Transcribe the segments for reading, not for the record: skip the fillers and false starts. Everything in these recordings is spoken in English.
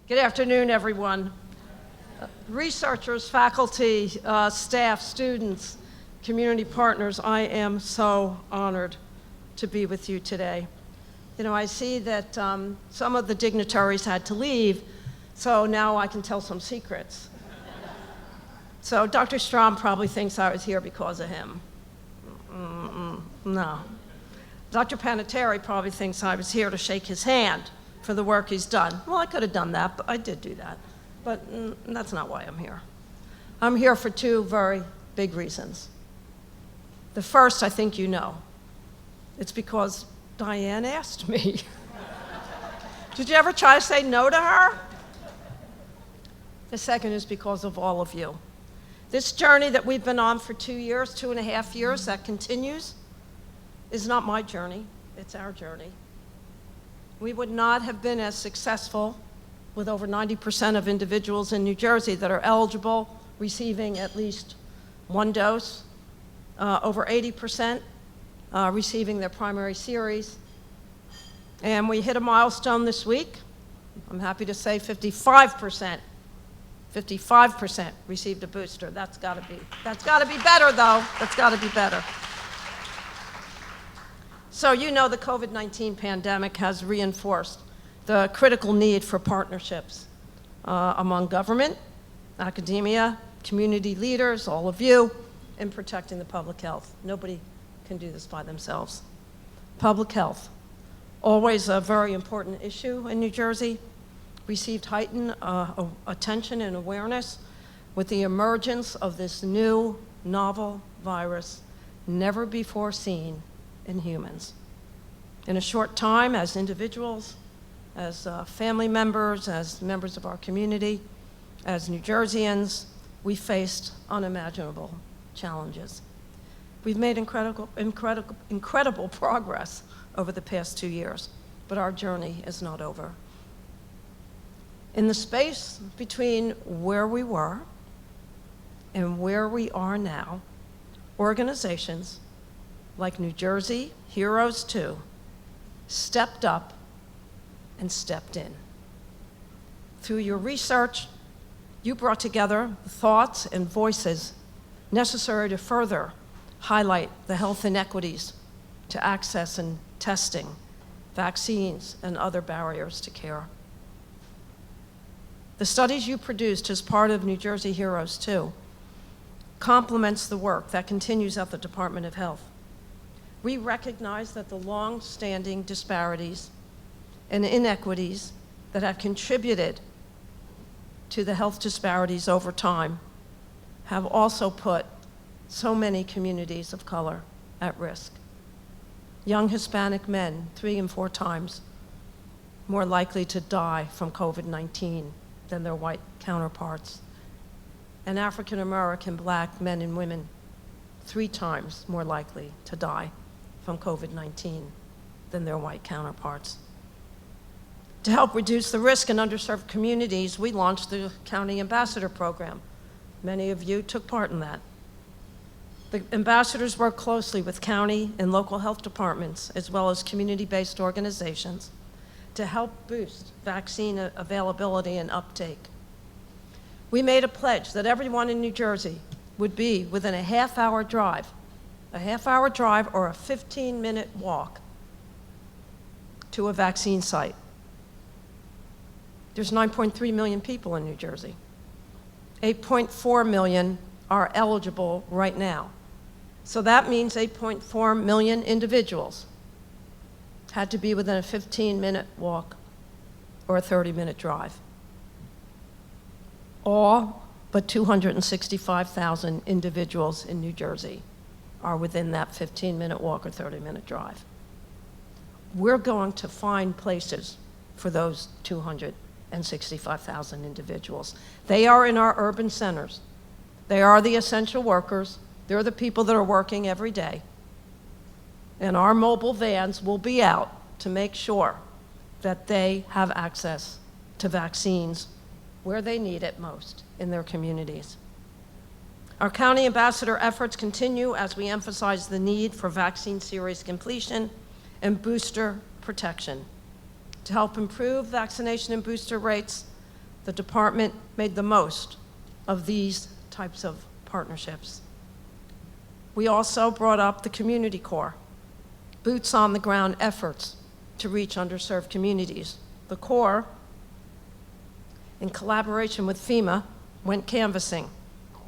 Good afternoon, everyone. Researchers, faculty, staff, students, community partners, I am so honored to be with you today. You know, I see that some of the dignitaries had to leave, so now I can tell some secrets. So Dr. Strom probably thinks I was here because of him. No. Dr. Panettiere probably thinks I was here to shake his hand for the work he's done. Well, I could have done that, but I did do that. But that's not why I'm here. I'm here for two very big reasons. The first, I think you know. It's because Diane asked me. Did you ever try to say no to her? The second is because of all of you. This journey that we've been on for 2 years, 2.5 years, that continues, is not my journey, it's our journey. We would not have been as successful with over 90% of individuals in New Jersey that are eligible, receiving at least one dose, over 80% receiving their primary series. And we hit a milestone this week. I'm happy to say 55% received a booster. That's gotta be better though, that's gotta be better. So you know the COVID-19 pandemic has reinforced the critical need for partnerships among government, academia, community leaders, all of you, in protecting the public health. Nobody can do this by themselves. Public health, always a very important issue in New Jersey, received heightened attention and awareness with the emergence of this new novel virus never before seen in humans. In a short time, as individuals, as family members, as members of our community, as New Jerseyans, we faced unimaginable challenges. We've made incredible progress over the past 2 years, but our journey is not over. In the space between where we were and where we are now, organizations like New Jersey Heroes 2 stepped up and stepped in. Through your research, you brought together the thoughts and voices necessary to further highlight the health inequities to access and testing, vaccines, and other barriers to care. The studies you produced as part of New Jersey Heroes 2 complements the work that continues at the Department of Health. We recognize that the long-standing disparities and inequities that have contributed to the health disparities over time have also put so many communities of color at risk. Young Hispanic men, 3 and 4 times more likely to die from COVID-19 than their white counterparts. And African American Black men and women, 3 times more likely to die from COVID-19 than their white counterparts. To help reduce the risk in underserved communities, we launched the County Ambassador Program. Many of you took part in that. The ambassadors work closely with county and local health departments, as well as community-based organizations, to help boost vaccine availability and uptake. We made a pledge that everyone in New Jersey would be within a half-hour drive or a 15-minute walk to a vaccine site. There's 9.3 million people in New Jersey. 8.4 million are eligible right now. So that means 8.4 million individuals had to be within a 15-minute walk or a 30-minute drive. All but 265,000 individuals in New Jersey are within that 15-minute walk or 30-minute drive. We're going to find places for those 265,000 individuals. They are in our urban centers. They are the essential workers. They're the people that are working every day. And our mobile vans will be out to make sure that they have access to vaccines where they need it most in their communities. Our county ambassador efforts continue as we emphasize the need for vaccine series completion and booster protection. To help improve vaccination and booster rates, the department made the most of these types of partnerships. We also brought up the Community Corps, boots on the ground efforts to reach underserved communities. The Corps, in collaboration with FEMA, went canvassing,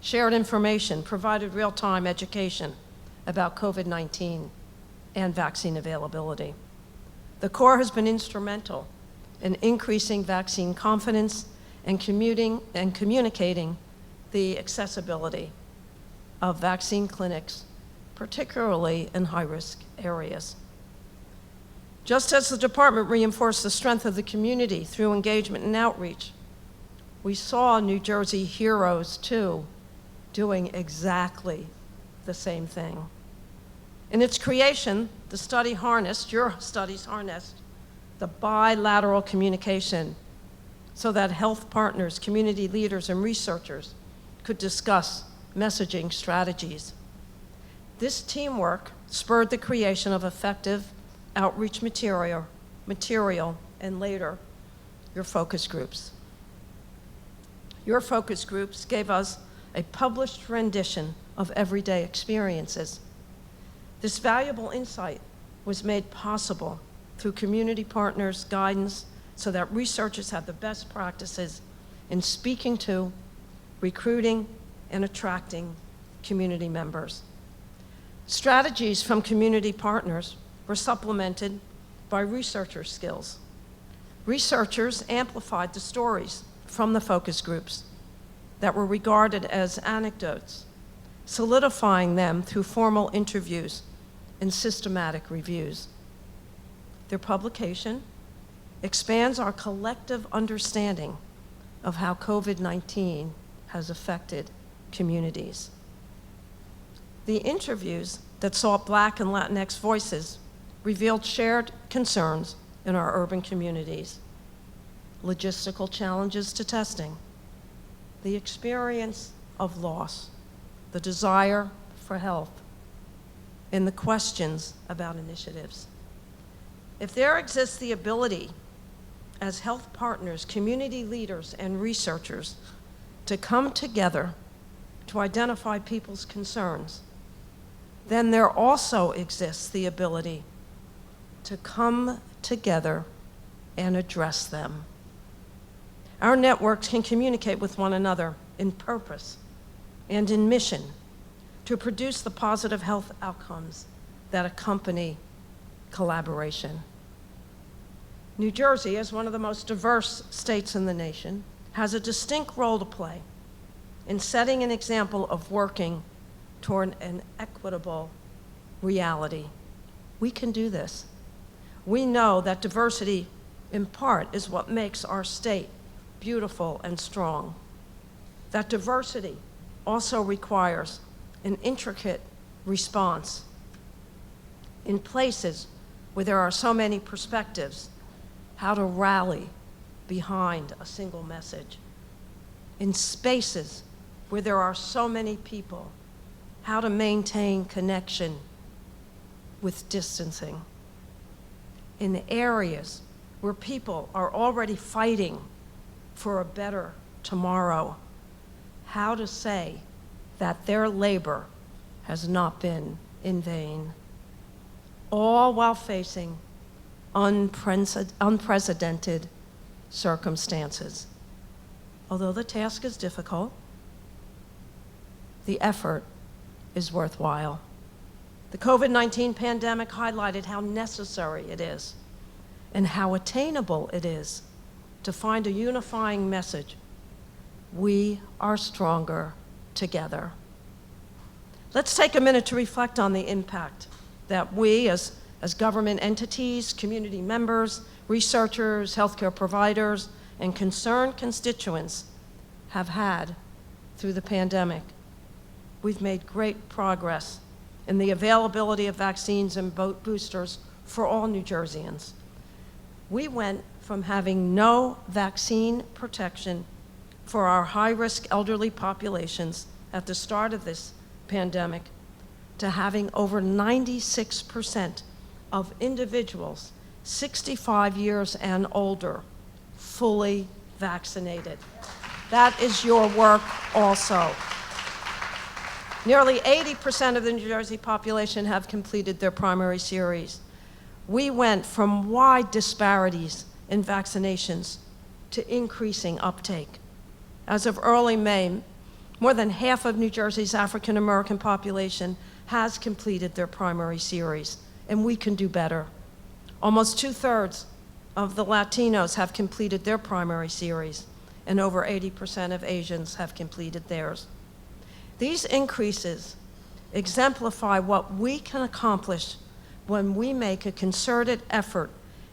shared information, provided real-time education about COVID-19 and vaccine availability. The Corps has been instrumental in increasing vaccine confidence and communicating the accessibility of vaccine clinics, particularly in high-risk areas. Just as the department reinforced the strength of the community through engagement and outreach, we saw New Jersey heroes, too, doing exactly the same thing. In its creation, the study harnessed, your studies harnessed, the bilateral communication so that health partners, community leaders, and researchers could discuss messaging strategies. This teamwork spurred the creation of effective outreach material, and later, your focus groups. Your focus groups gave us a published rendition of everyday experiences. This valuable insight was made possible through community partners' guidance so that researchers have the best practices in speaking to, recruiting, and attracting community members. Strategies from community partners were supplemented by researcher skills. Researchers amplified the stories from the focus groups that were regarded as anecdotes, solidifying them through formal interviews and systematic reviews. Their publication expands our collective understanding of how COVID-19 has affected communities. The interviews that sought Black and Latinx voices revealed shared concerns in our urban communities, logistical challenges to testing, the experience of loss, the desire for health, and the questions about initiatives. If there exists the ability as health partners, community leaders, and researchers to come together to identify people's concerns, then there also exists the ability to come together and address them. Our networks can communicate with one another in purpose and in mission to produce the positive health outcomes that accompany collaboration. New Jersey, as one of the most diverse states in the nation, has a distinct role to play in setting an example of working toward an equitable reality. We can do this. We know that diversity, in part, is what makes our state beautiful and strong. That diversity also requires an intricate response. In places where there are so many perspectives, how to rally behind a single message. In spaces where there are so many people, how to maintain connection with distancing. In areas where people are already fighting for a better tomorrow, how to say that their labor has not been in vain, all while facing unprecedented circumstances. Although the task is difficult, the effort is worthwhile. The COVID-19 pandemic highlighted how necessary it is and how attainable it is to find a unifying message. We are stronger together. Let's take a minute to reflect on the impact that we as government entities, community members, researchers, healthcare providers, and concerned constituents have had through the pandemic. We've made great progress in the availability of vaccines and boosters for all New Jerseyans. We went from having no vaccine protection for our high-risk elderly populations at the start of this pandemic to having over 96% of individuals 65 years and older fully vaccinated. That is your work also. Nearly 80% of the New Jersey population have completed their primary series. We went from wide disparities in vaccinations to increasing uptake. As of early May, more than half of New Jersey's African American population has completed their primary series, and we can do better. Almost 2/3 of the Latinos have completed their primary series, and over 80% of Asians have completed theirs. These increases exemplify what we can accomplish when we make a concerted effort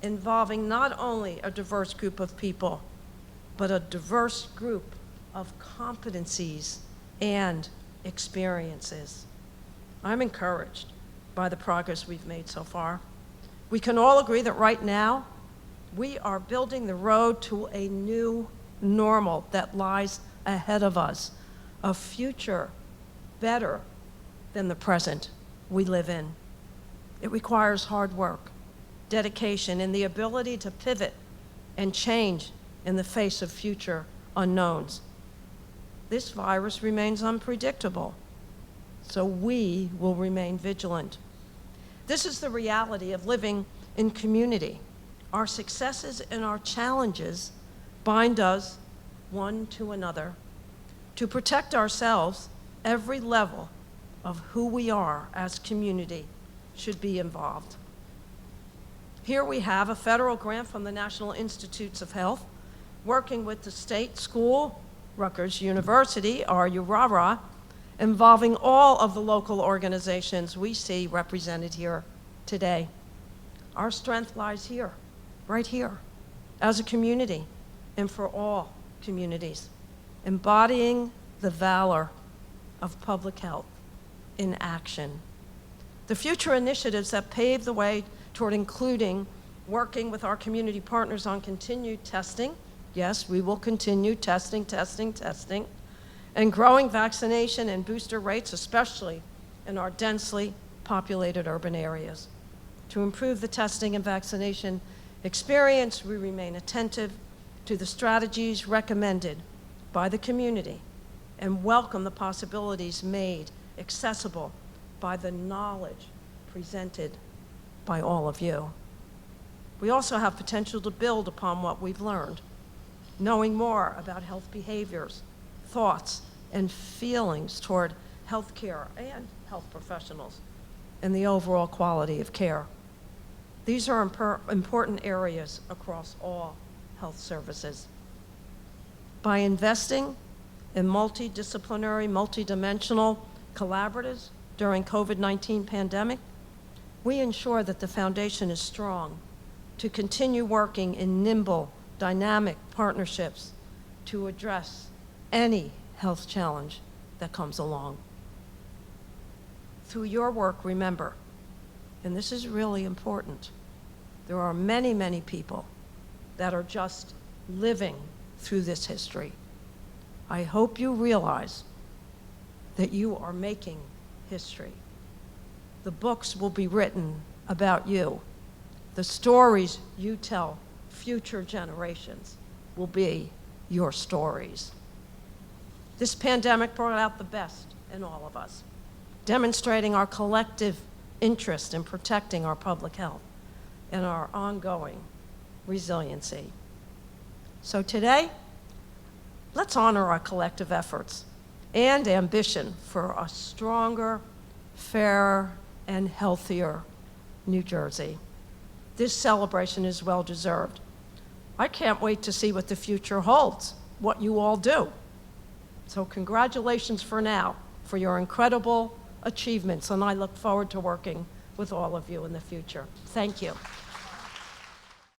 involving not only a diverse group of people, but a diverse group of competencies and experiences. I'm encouraged by the progress we've made so far. We can all agree that right now, we are building the road to a new normal that lies ahead of us, a future better than the present we live in. It requires hard work, dedication, and the ability to pivot and change in the face of future unknowns. This virus remains unpredictable, so we will remain vigilant. This is the reality of living in community. Our successes and our challenges bind us one to another. To protect ourselves, every level of who we are as community should be involved. Here we have a federal grant from the National Institutes of Health, working with the state school, Rutgers University, or URARA, involving all of the local organizations we see represented here today. Our strength lies here, right here, as a community, and for all communities, embodying the valor of public health in action. The future initiatives that pave the way toward including working with our community partners on continued testing. Yes, we will continue testing, and growing vaccination and booster rates, especially in our densely populated urban areas. To improve the testing and vaccination experience, we remain attentive to the strategies recommended by the community and welcome the possibilities made accessible by the knowledge presented by all of you. We also have potential to build upon what we've learned, knowing more about health behaviors, thoughts, and feelings toward healthcare and health professionals, and the overall quality of care. These are important areas across all health services. By investing in multidisciplinary, multidimensional collaboratives during COVID-19 pandemic, we ensure that the foundation is strong to continue working in nimble, dynamic partnerships to address any health challenge that comes along. Through your work, remember, and this is really important, there are many, many people that are just living through this history. I hope you realize that you are making history. The books will be written about you. The stories you tell future generations will be your stories. This pandemic brought out the best in all of us, demonstrating our collective interest in protecting our public health and our ongoing resiliency. So today, let's honor our collective efforts and ambition for a stronger, fairer, and healthier New Jersey. This celebration is well-deserved. I can't wait to see what the future holds, what you all do. So congratulations for now, for your incredible achievements, and I look forward to working with all of you in the future. Thank you.